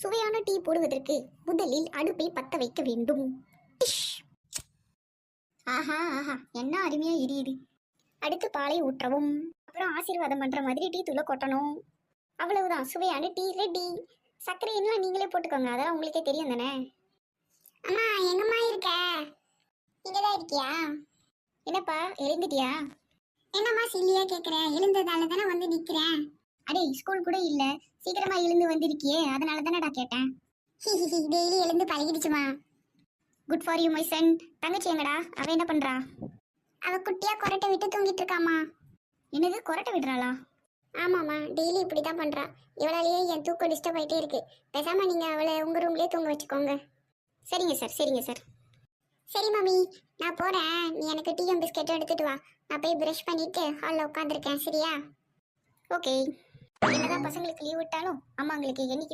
சுவையான டீ போடுவதற்கு முதலில் அடுப்பை பத்த வைக்க வேண்டும். டிஷ். ஆஹா ஆஹா, என்ன அருமையா எரியுது. அடுத்து பாலை ஊற்றவும். அப்புறம் ஆசீர்வாதம் பண்ற மாதிரி டீ தூளை கொட்டணும். அவ்வளவுதான், சுவையான டீ ரெடி. சர்க்கரை எல்லாம் நீங்களே போட்டுக்கோங்க, அதெல்லாம் உங்களுக்கே தெரியும் தானே. அம்மா, எங்கம்மா இருக்க? இங்கதான் இருக்கியா? என்னப்பா, எழுந்துட்டியா? என்னம்மா சில்லியா கேக்குறேன்? எழுந்ததால தானே வந்து நிக்கிறேன். அடே, ஸ்கூல் கூட இல்ல, சீக்கிரமா எழுந்து வந்திருக்கியே, அதனால தானடா கேட்டேன். டெய்லி எழுந்து பழகிடுச்சுமா. Good for you my son. தங்கச்சி எங்கடா? அவ என்ன பண்றா? அவ குட்டியா கொரட்டை விட்டு தூங்கிட்டு இருக்காமா. என்னது, கொரட்டை விடுறாளா? ஆமாம்மா, டெய்லி இப்படி தான் பண்றா. இவளாலேயே என் தூக்கம் டிஸ்டர்ப் ஆயிட்டே இருக்கு. பேசாம நீங்க அவளை உங்க ரூம்லயே தூங்க வச்சுக்கோங்க. சரிங்க சார், சரிங்க சார். சரி மாமி, நான் போறேன். நீ எனக்கு டீயும் பிஸ்கெட்டும் எடுத்துட்டு வா. நான் போய் ப்ரஷ் பண்ணிட்டு ஹாலில் உட்காந்துருக்கேன், சரியா? ஓகே. என்னதான் பசங்களுக்கு லீவ் விட்டாலும் அம்மாங்களுக்கு என்னைக்குமே